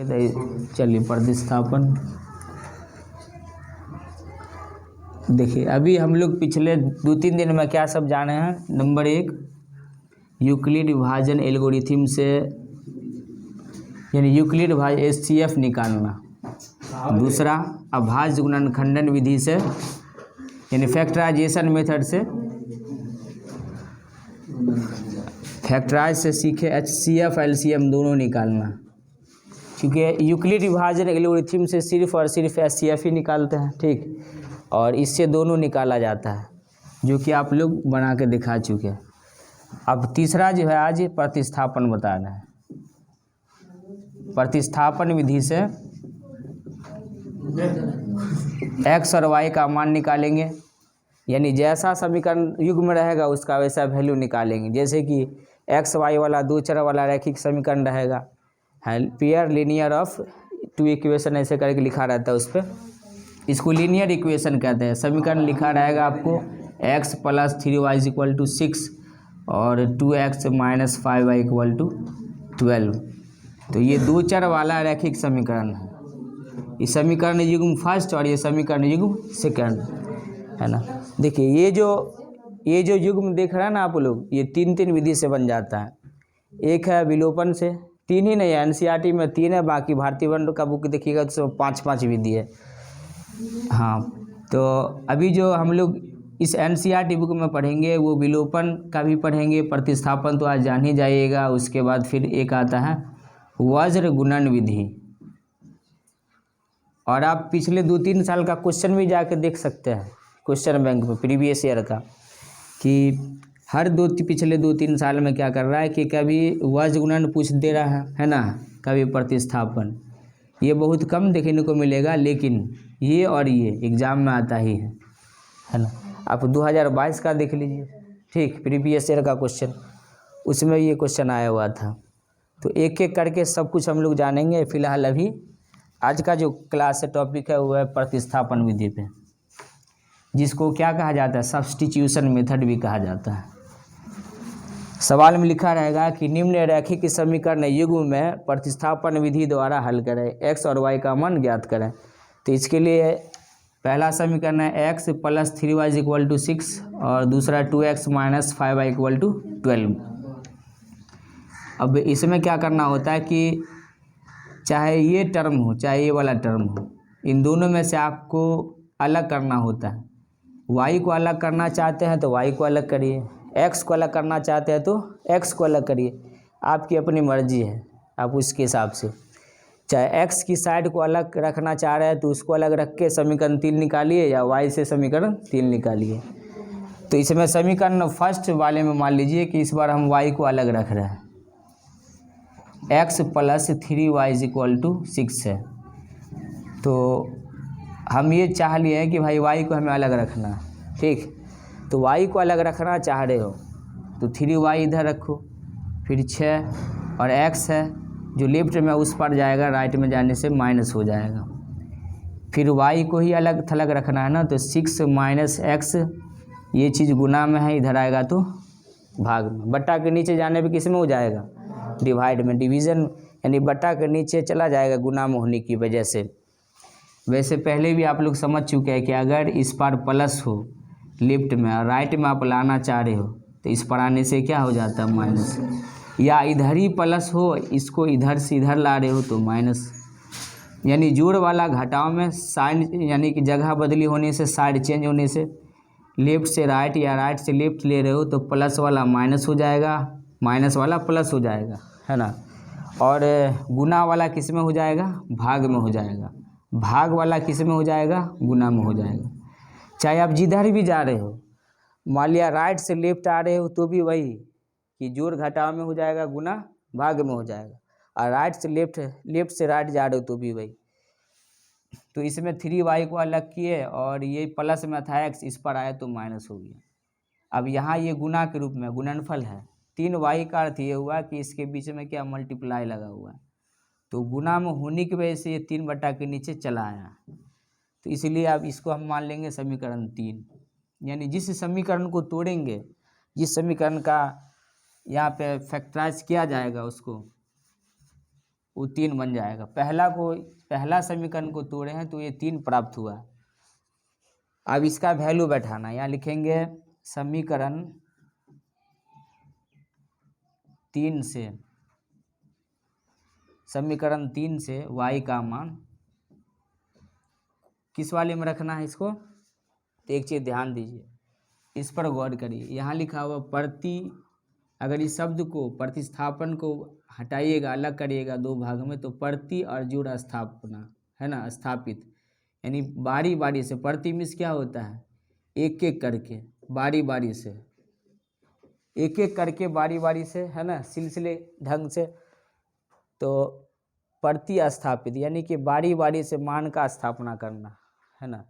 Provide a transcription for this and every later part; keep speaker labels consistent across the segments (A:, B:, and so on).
A: चलिए प्रतिस्थापन देखिए, अभी हम लोग पिछले 2-3 दिन में क्या सब जाने हैं। नंबर 1 यूक्लिड विभाजन एल्गोरिथम से, यानी यूक्लिड विभाजन HCF निकालना। दूसरा अभाज्य गुणनखंडन विधि से, यानी फैक्टराइजेशन मेथड से, फैक्टराइज से सीखे HCF LCM दोनों निकालना। क्योंकि यूक्लिड विभाजन एल्गोरिथम से सिर्फ और सिर्फ HCF ही निकालते हैं, ठीक, और इससे दोनों निकाला जाता है, जो कि आप लोग बना के दिखा चुके हैं। अब तीसरा जो है आज प्रतिस्थापन बताना है। प्रतिस्थापन विधि से x और y का मान निकालेंगे, यानी जैसा समीकरण युग्म रहेगा उसका वैसा वैल्यू निकालेंगे। जैसे कि x y वाला 2 चर वाला रैखिक समीकरण रहेगा, पेयर लीनियर ऑफ 2 इक्वेशन ऐसे करके लिखा रहता है उस पर, इसको लीनियर इक्वेशन कहते हैं। समीकरण लिखा रहेगा आपको x + 3y = 6 और 2x - 5y = 12। तो ये 2 चर वाला रैखिक समीकरण है। ये समीकरण युग्म फर्स्ट और ये समीकरण युग्म सेकंड है ना। देखिए ये जो युग्म देख रहे हैं ना आप लोग, ये 3 विधि से बन जाता है। एक है विलोपन से, 3 ही नहीं है, NCERT में 3 है, बाकी भारतीय वन का बुक देखिएगा तो 5-5 विधि है। हाँ, तो अभी जो हम लोग इस NCERT बुक में पढ़ेंगे वो विलोपन का भी पढ़ेंगे, प्रतिस्थापन तो आज जान ही जाइएगा। उसके बाद फिर एक आता है वज्र गुणन विधि, और आप पिछले 2-3 साल का क्वेश्चन भी जाके देख सकते हैं क्वेश्चन बैंक में, प्रीवियस ईयर का, कि हर पिछले 2-3 साल में क्या कर रहा है कि कभी वज्र गुणन पूछ दे रहा है ना, कभी प्रतिस्थापन। ये बहुत कम देखने को मिलेगा, लेकिन ये और ये एग्ज़ाम में आता ही है ना। आप 2022 का देख लीजिए, ठीक, प्रीवियस ईयर का क्वेश्चन, उसमें ये क्वेश्चन आया हुआ था। तो एक एक करके सब कुछ हम लोग जानेंगे। फिलहाल अभी आज का जो क्लास है, टॉपिक है, वो है प्रतिस्थापन विधि पे, जिसको क्या कहा जाता है, सब्स्टिट्यूशन मेथड भी कहा जाता है। सवाल में लिखा रहेगा कि निम्न रैखिक समीकरण युग्म में प्रतिस्थापन विधि द्वारा हल करें, x और y का मान ज्ञात करें। तो इसके लिए पहला समीकरण है x + 3y = 6 और दूसरा 2x - 5y = 12। अब इसमें क्या करना होता है कि चाहे ये टर्म हो चाहे ये वाला टर्म हो, इन दोनों में से आपको अलग करना होता है। y को अलग करना चाहते हैं तो y को अलग करिए, x को अलग करना चाहते हैं तो x को अलग करिए। आपकी अपनी मर्जी है, आप उसके हिसाब से, चाहे x की साइड को अलग रखना चाह रहे हैं तो उसको अलग रख के समीकरण 3 निकालिए, या y से समीकरण 3 निकालिए। तो इसमें समीकरण फर्स्ट वाले में मान लीजिए कि इस बार हम y को अलग रख रहे हैं, x + 3y = 6 है। तो हम ये चाह लिए हैं कि भाई y को हमें अलग रखना है, ठीक। तो y को अलग रखना चाह रहे हो तो 3y इधर रखो, फिर 6 और x है जो लेफ्ट में उस पर जाएगा, राइट में जाने से माइनस हो जाएगा। फिर y को ही अलग थलग रखना है ना, तो 6 - x, ये चीज़ गुना में है, इधर आएगा तो भाग में। बट्टा के नीचे जाने पे किस में हो जाएगा, डिवाइड में, डिवीज़न, यानी बट्टा के नीचे चला जाएगा गुना में होने की वजह से। वैसे पहले भी आप लोग समझ चुके हैं कि अगर इस पर प्लस हो लेफ्ट में और राइट में आप लाना चाह रहे हो तो इस पर आने से क्या हो जाता है, माइनस। या इधर ही प्लस हो, इसको इधर से इधर ला रहे हो तो माइनस। यानी जोड़ वाला घटाव में साइन, यानी कि जगह बदली होने से, साइड चेंज होने से, लेफ्ट से राइट या राइट से लेफ्ट ले रहे हो तो प्लस वाला माइनस हो जाएगा, माइनस वाला प्लस हो जाएगा, है ना। और गुना वाला किस में हो जाएगा, भाग में हो जाएगा, भाग वाला किस में हो जाएगा, गुना में हो जाएगा। चाहे आप जिधर भी जा रहे हो, मान लिया राइट से लेफ्ट आ रहे हो तो भी वही कि जोड़ घटाव में हो जाएगा, गुना भाग में हो जाएगा। और राइट से लेफ्ट, लेफ्ट से राइट जा रहे हो तो भी वही। तो इसमें 3y को अलग किए और ये प्लस में था x, इस पर आया तो माइनस हो गया। अब यहाँ ये गुना के रूप में गुणनफल है, 3y का अर्थ ये हुआ कि इसके बीच में क्या, मल्टीप्लाई लगा हुआ है, तो गुना में होने की वजह से ये 3 बटा के नीचे चला आया। तो इसलिए अब इसको हम मान लेंगे समीकरण 3। यानी जिस समीकरण को तोड़ेंगे, जिस समीकरण का यहाँ पे फैक्टराइज किया जाएगा, वो 3 बन जाएगा। पहला समीकरण को तोड़े हैं तो ये 3 प्राप्त हुआ। अब इसका वैल्यू बैठाना, यहाँ लिखेंगे समीकरण 3 से y का मान किस वाले में रखना है इसको, तो एक चीज़ ध्यान दीजिए, इस पर गौर करिए। यहाँ लिखा हुआ अगर इस शब्द को प्रतिस्थापन को हटाइएगा, अलग करिएगा 2 भाग में, तो प्रति और जुड़ स्थापना है ना, स्थापित, यानी बारी बारी से। प्रति मीन्स क्या होता है, एक एक करके बारी बारी से, एक एक करके बारी बारी से, है ना, सिलसिले ढंग से। तो प्रति स्थापित यानी कि बारी बारी से मान का स्थापना करना, है ना।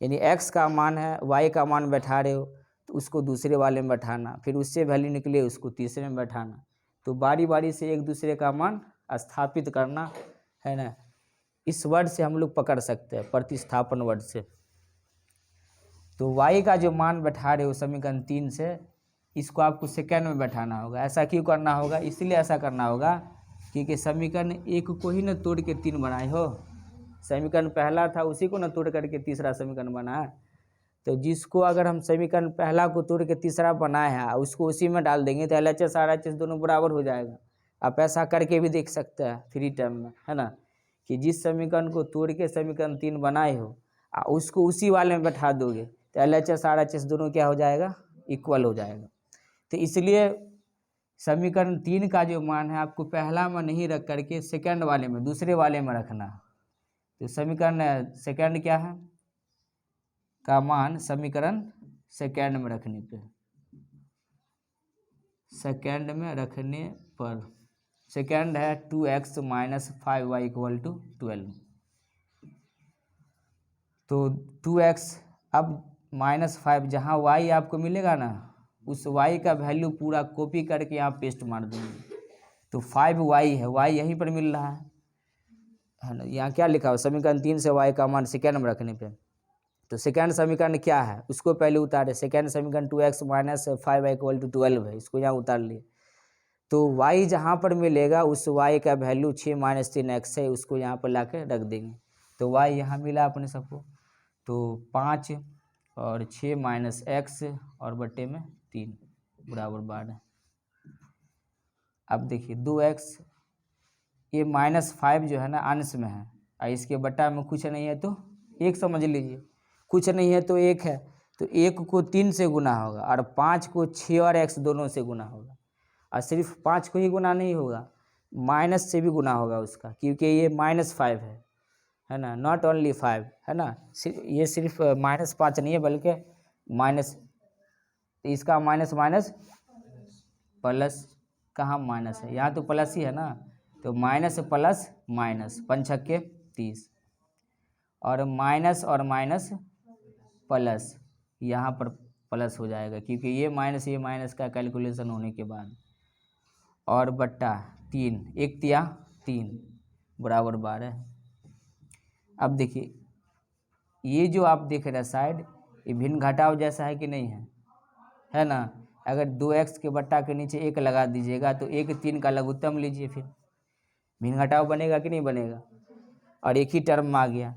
A: यानी x का मान है, y का मान बैठा रहे हो तो उसको दूसरे वाले में बैठाना, फिर उससे वैल्यू निकले उसको तीसरे में बैठाना। तो बारी बारी से एक दूसरे का मान स्थापित करना, है ना। इस वर्ड से हम लोग पकड़ सकते हैं, प्रतिस्थापन वर्ड से। तो y का जो मान बैठा रहे हो समीकरण 3 से, इसको आपको सेकेंड में बैठाना होगा। ऐसा क्यों करना होगा, इसलिए ऐसा करना होगा क्योंकि समीकरण 1 को ही न तोड़ के 3 बनाए हो। समीकरण पहला था उसी को न तोड़ करके तीसरा समीकरण बना है। तो जिसको अगर हम समीकरण पहला को तोड़ के तीसरा बनाए हैं उसको उसी में डाल देंगे तो LHS RHS दोनों बराबर हो जाएगा। आप ऐसा करके भी देख सकते हैं फ्री टाइम में, है ना, कि जिस समीकरण को तोड़ के समीकरण 3 बनाए हो उसको उसी वाले में बैठा दोगे तो LHS RHS दोनों क्या हो जाएगा, इक्वल हो जाएगा। तो इसलिए समीकरण 3 का जो मान है आपको पहला में नहीं रख करके सेकंड वाले में, दूसरे वाले में रखना। तो समीकरण सेकंड क्या है का मान समीकरण सेकंड में रखने पे, सेकंड में रखने पर सेकंड है 2x minus 5y equal to 12। तो 2x अब माइनस 5, जहाँ y आपको मिलेगा ना उस y का वैल्यू पूरा कॉपी करके यहाँ पेस्ट मार देंगे। तो 5y है, y यहीं पर मिल रहा है ना। यहाँ क्या लिखा हो, समीकरण 3 से y का मान सेकेंड में रखने पे। तो सेकेंड समीकरण क्या है उसको पहले उतारे। सेकेंड समीकरण 2x minus 5y equal to 12 है, इसको यहाँ उतार लिए। तो y जहाँ पर मिलेगा उस y का वैल्यू 6 माइनस 3x है, उसको यहाँ पर ला के रख देंगे। तो y यहाँ मिला अपने सबको, तो 5 और 6 माइनस x और बट्टे में 3 बराबर 12। अब देखिए 2x, ये माइनस 5 जो है ना अंश में है और इसके बट्टा में कुछ नहीं है तो 1 समझ लीजिए, कुछ नहीं है तो 1 है। तो 1 को 3 से गुना होगा और 5 को 6 और x दोनों से गुना होगा। और सिर्फ 5 को ही गुना नहीं होगा, माइनस से भी गुना होगा उसका, क्योंकि ये -5 है ना, नॉट ओनली 5, है ना। ये सिर्फ -5 नहीं है बल्कि माइनस, इसका माइनस माइनस प्लस, कहाँ माइनस है, यहाँ तो प्लस ही है ना। तो माइनस प्लस माइनस 5 छक्के 30 और माइनस प्लस, यहाँ पर प्लस हो जाएगा क्योंकि ये माइनस का कैलकुलेशन होने के बाद, और बट्टा 3, 1 तिया 3 बराबर 12। अब देखिए ये जो आप देख रहे हैं साइड, ये भिन्न घटाव जैसा है कि नहीं है ना। अगर 2x के बट्टा के नीचे 1 लगा दीजिएगा तो 1 3 का लघुत्तम लीजिए, फिर भिन्न घटाव बनेगा कि नहीं बनेगा, और एक ही टर्म में आ गया।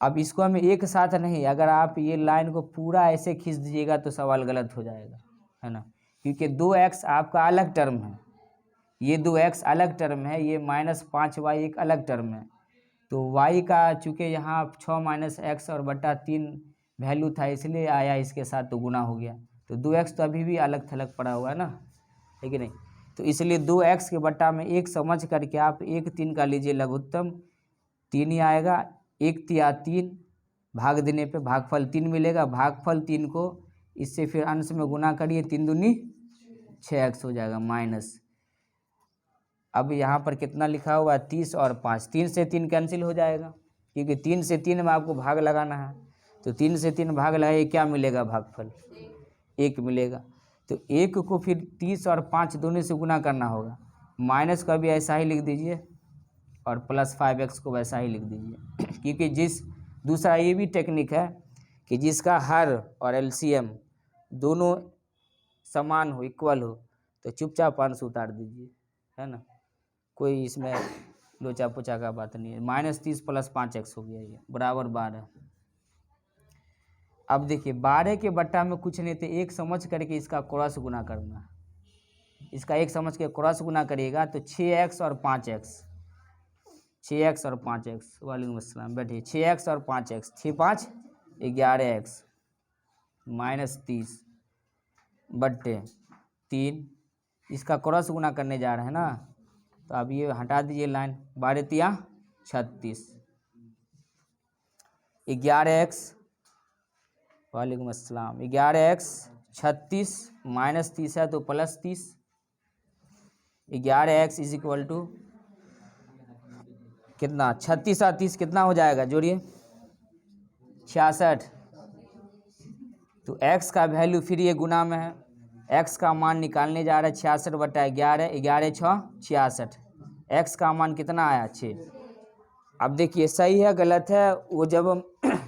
A: अब इसको हमें एक साथ नहीं, अगर आप ये लाइन को पूरा ऐसे खींच दीजिएगा तो सवाल गलत हो जाएगा, है ना, क्योंकि 2x आपका अलग टर्म है, ये 2x अलग टर्म है, ये -5y एक अलग टर्म है। तो y का चूँकि यहाँ 6 माइनस x और बट्टा 3 वैल्यू था इसलिए आया इसके साथ, तो गुना हो गया। तो 2x तो अभी भी अलग थलग पड़ा हुआ है ना, है कि नहीं। तो इसलिए 2x के बट्टा में 1 समझ करके आप 1 3 का लीजिए लघुत्तम, 3 ही आएगा। 1 तिया 3 भाग देने पे भागफल 3 मिलेगा, भागफल 3 को इससे फिर अंश में गुना करिए, 3 दूनी 6x हो जाएगा माइनस। अब यहाँ पर कितना लिखा हुआ है 30 और 5, 3 से 3 कैंसिल हो जाएगा क्योंकि 3 से 3 में आपको भाग लगाना है। तो 3 से 3 भाग लगाइए, क्या मिलेगा भागफल 1 मिलेगा। तो 1 को फिर 30 और 5 दोनों से गुना करना होगा, माइनस का भी ऐसा ही लिख दीजिए और प्लस 5x को वैसा ही लिख दीजिए क्योंकि दूसरा ये भी टेक्निक है कि जिसका हर और LCM दोनों समान हो, इक्वल हो, तो चुपचाप अंश उतार दीजिए, है ना, कोई इसमें लोचा पोचा का बात नहीं है। -30 + 5x हो गया ये बराबर 12। अब देखिए 12 के बट्टा में कुछ नहीं, तो एक समझ करके इसका क्रॉस गुना करना। इसका एक समझ के क्रॉस गुना करिएगा तो 6x और 5x, 6x और 5x, वालेकुम अस्सलाम, बैठिए। 6x और 5x, 6 5 11x -30 बट्टे 3, इसका क्रॉस गुना करने जा रहे हैं ना, तो अब ये हटा दीजिए लाइन। 12 तिया 36, 11x, वालेकुम अस्सलाम, 11x 36 -30 है तो +30, 11x = कितना, 36 और 30 कितना हो जाएगा, जोड़िए 66। तो x का वैल्यू फिर ये गुना में है, x का मान निकालने जा रहा है 66/11, 11 6 66, x का मान कितना आया 6। अब देखिए सही है गलत है, वो जब हम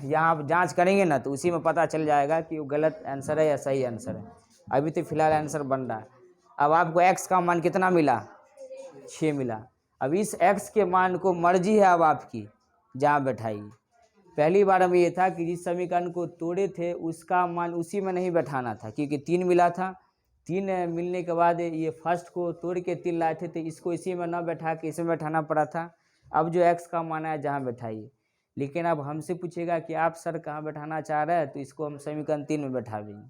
A: यहाँ जांच करेंगे ना तो उसी में पता चल जाएगा कि वो गलत आंसर है या सही आंसर है। अभी तो फिलहाल आंसर बन रहा है। अब आपको x का मान कितना मिला, 6 मिला। अब इस x के मान को मर्जी है अब आपकी, जहाँ बैठाइए। पहली बार में ये था कि जिस समीकरण को तोड़े थे उसका मान उसी में नहीं बैठाना था, क्योंकि 3 मिला था। 3 मिलने के बाद ये फर्स्ट को तोड़ के 3 लाए थे, तो इसको इसी में ना बैठा के इसमें बैठाना पड़ा था। अब जो x का मान है जहाँ बैठाइए। लेकिन अब हमसे पूछेगा कि आप सर कहाँ बैठाना चाह रहे हैं, तो इसको हम समीकरण 3 में बैठा देंगे,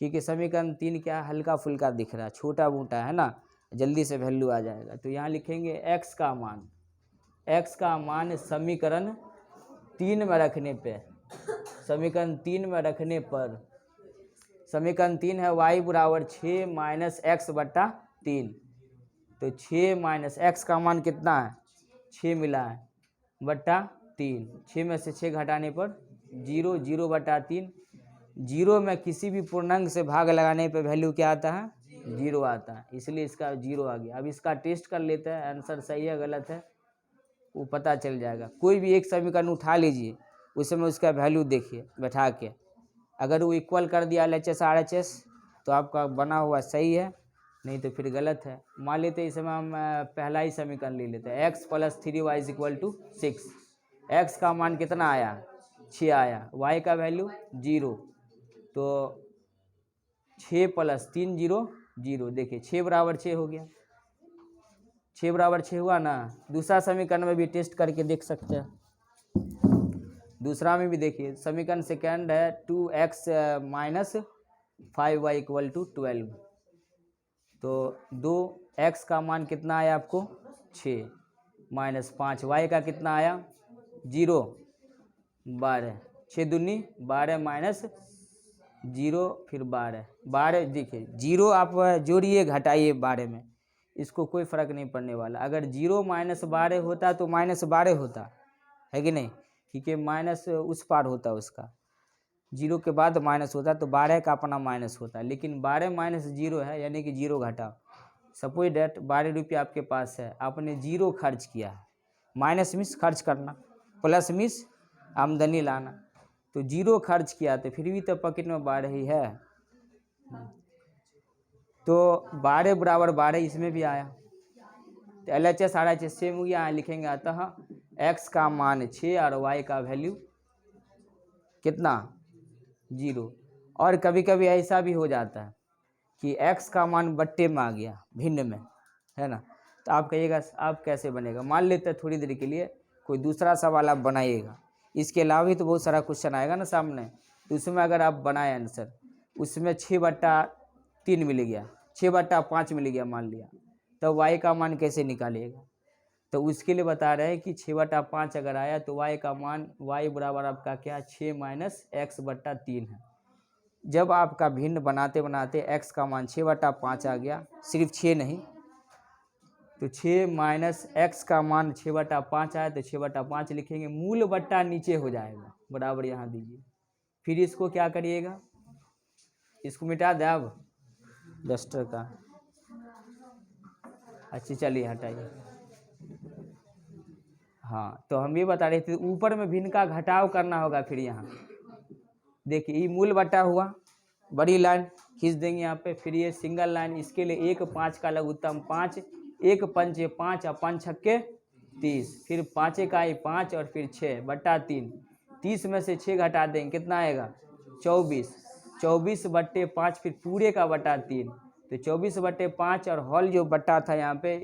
A: क्योंकि समीकरण 3 क्या हल्का फुल्का दिख रहा है, छोटा मोटा है ना, जल्दी से वैल्यू आ जाएगा। तो यहाँ लिखेंगे x का मान समीकरण 3 में रखने पे, समीकरण 3 में रखने पर, समीकरण 3 है y = 6 - x/3। तो 6 - x का मान कितना है, 6 मिला है बट्टा 3, 6 में से 6 घटाने पर 0, 0/3। 0 में किसी भी पूर्णांक से भाग लगाने पे वैल्यू क्या आता है, 0 आता है, इसलिए इसका 0 आ गया। अब इसका टेस्ट कर लेते हैं, आंसर सही है गलत है वो पता चल जाएगा। कोई भी एक समीकरण उठा लीजिए, उसमें उसका वैल्यू देखिए बैठा के, अगर वो इक्वल कर दिया LHS RHS तो आपका बना हुआ सही है, नहीं तो फिर गलत है। मान लेते हैं इसमें हम पहला ही समीकरण ले लेते हैं, x + 3y = 6। x का मान कितना आया, 6 आया, y का वैल्यू 0, तो 6 + 3 0 0, देखिए 6 = 6 हो गया, 6 = 6 हुआ ना। दूसरा समीकरण में भी टेस्ट करके देख सकते हैं, दूसरा में भी देखिए, समीकरण सेकंड है 2x - 5y = 12। तो 2x का मान कितना आया आपको 6 - 5y का कितना आया 0 12, 6 दूनी 12 - 0 फिर 12। देखिए 0 आप जोड़िए घटाइए 12 में, इसको कोई फ़र्क नहीं पड़ने वाला। अगर 0 - 12 होता तो -12 होता है कि नहीं, क्योंकि माइनस उस पार होता उसका, 0 के बाद माइनस होता तो 12 का अपना माइनस होता। लेकिन 12 - 0 है, यानी कि 0 घटा। सपोज डेट 12 रुपये आपके पास है, आपने 0 खर्च किया है, माइनस मीन्स खर्च करना, प्लस मीन्स आमदनी लाना। तो 0 खर्च किया तो फिर भी तो पॉकेट में 12 ही है, तो 12 = 12 इसमें भी आया। तो LHS RHS सेम हो गया, यहाँ लिखेंगे अतः x का मान 6 और y का वैल्यू कितना 0। और कभी कभी ऐसा भी हो जाता है कि x का मान बट्टे में आ गया, भिन्न में, है ना, तो आप कहिएगा आप कैसे बनेगा। मान लेते हैं थोड़ी देर के लिए कोई दूसरा सवाल आप बनाइएगा, इसके अलावा भी तो बहुत सारा क्वेश्चन आएगा ना सामने, तो उसमें अगर आप बनाए आंसर, उसमें 6/3 मिल गया, 6/5 मिल गया मान लिया, तो y का मान कैसे निकालिएगा। तो उसके लिए बता रहे हैं कि 6/5 अगर आया तो y का मान y बराबर आपका क्या 6 - x/3 है। जब आपका भिन्न बनाते बनाते x का मान 6/5 आ गया, सिर्फ 6 नहीं, तो 6 - x का मान 6/5 आया तो 6/5 लिखेंगे, मूल बट्टा नीचे हो जाएगा, बराबर यहाँ दीजिए। फिर इसको क्या करिएगा, इसको मिटा दे अब डस्टर का, अच्छा चलिए हटाइए। हाँ, तो हम ये बता रहे थे ऊपर में भिन्न का घटाव करना होगा। फिर यहाँ देखिए ये मूल बटा हुआ, बड़ी लाइन खींच देंगे यहाँ पे, फिर ये सिंगल लाइन, इसके लिए 1 5 का लघुत्तम 5, 1 पंचे 5 और 5 छक्के 30, फिर 5 इकाई 5 और फिर 6 बट्टा 3, 30 में से 6 घटा देंगे कितना आएगा 24, 24/5 फिर पूरे का बटा 3, तो 24/5 और हॉल जो बट्टा था यहाँ पे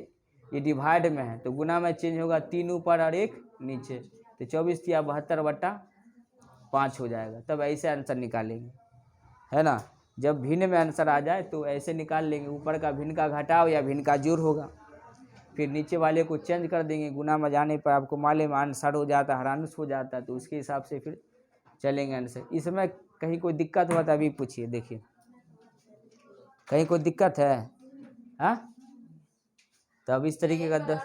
A: ये डिवाइड में है तो गुना में चेंज होगा, 3 ऊपर और 1 नीचे, तो 24 या 72/5 हो जाएगा। तब ऐसे आंसर निकालेंगे, है ना। जब भिन्न में आंसर आ जाए तो ऐसे निकाल लेंगे, ऊपर का भिन्न का घटाव या भिन्न का जोड़ होगा, फिर नीचे वाले को चेंज कर देंगे, गुना में जाने पर आपको मालूम आंसर हो जाता है, हरांश हो जाता है, तो उसके हिसाब से फिर चलेंगे आंसर। इसमें कहीं कोई दिक्कत हुआ तो अभी पूछिए, देखिए कहीं कोई दिक्कत है हाँ, तो अब इस तरीके का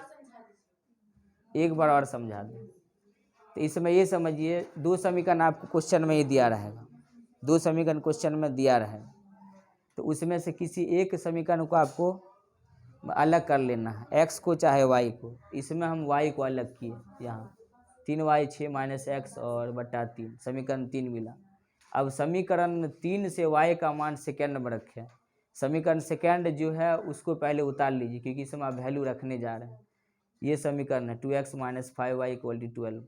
A: एक बार और समझा दें। तो इसमें ये समझिए 2 समीकरण आपको क्वेश्चन में ही दिया रहेगा, 2 समीकरण क्वेश्चन में दिया रहेगा, तो उसमें से किसी एक समीकरण को आपको अलग कर लेना है, x को चाहे y को। इसमें हम y को अलग किए, यहाँ 3y 6 - x और बटा 3, समीकरण 3 मिला। अब समीकरण 3 से y का मान सेकेंड में रखें, समीकरण सेकेंड जो है उसको पहले उतार लीजिए क्योंकि इसमें आप वैल्यू रखने जा रहे हैं। ये समीकरण है 2x - 5y = 12,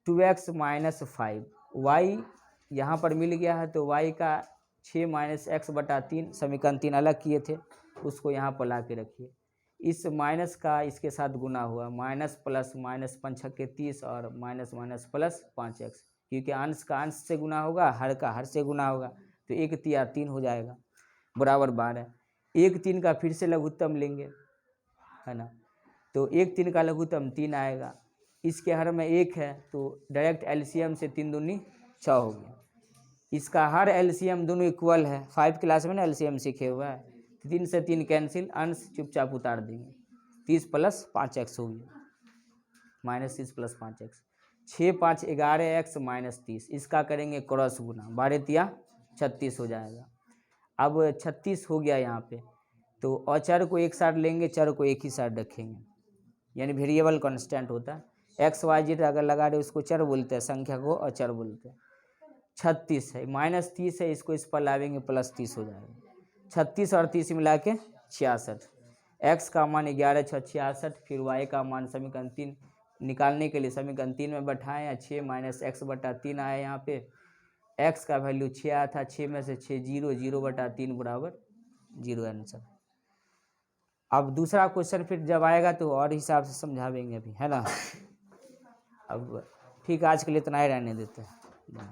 A: 2x - 5 y यहाँ पर मिल गया है, तो y का 6 - x बटा 3, समीकरण 3 अलग किए थे उसको यहाँ पर ला के रखिए। इस माइनस का इसके साथ गुना हुआ, माइनस प्लस, माइनस 5 छक्के 30 और माइनस माइनस प्लस 5x, क्योंकि अंश का अंश से गुना होगा, हर का हर से गुना होगा, तो 1 तिया 3 हो जाएगा बराबर 12। 1 3 का फिर से लघुत्तम लेंगे, है ना, तो 1 3 का लघुत्तम 3 आएगा, इसके हर में 1 है तो डायरेक्ट एलसीएम से 3 दूनी 6 हो गया। इसका हर एलसीएम दोनों इक्वल है, 5 क्लास में ना एलसीएम सीखे हुआ है, 3 से 3 कैंसिल, अंश चुपचाप उतार देंगे, 30 + 5x हो गया, -30 + 5x, 6 5 11x - 30, इसका करेंगे क्रॉस गुना, 12 तिया 36 हो जाएगा। अब 36 हो गया यहाँ पे, तो अचर को एक साथ लेंगे, चर को एक ही साथ रखेंगे, यानी वेरिएबल कांस्टेंट होता है। XYZ अगर लगा रहे उसको चर बोलते हैं, संख्या को अचर बोलते हैं। 36 है, -30 है, इसको इस पर लावेंगे +30 हो जाएगा, 36 और 30 मिला के 66, x का मान 11 6 66, फिर y का मान समीकरण 3 निकालने के लिए समीकरण 3 में बैठाएं, 6 - x बटा 3 आया, यहाँ पे x का वैल्यू 6 आया था, 6 में से 6 0, 0 बटा 3 बराबर 0 आंसर। अब दूसरा क्वेश्चन फिर जब आएगा तो और हिसाब से समझावेंगे अभी, है ना। अब ठीक, आज के लिए इतना ही रहने देते हैं।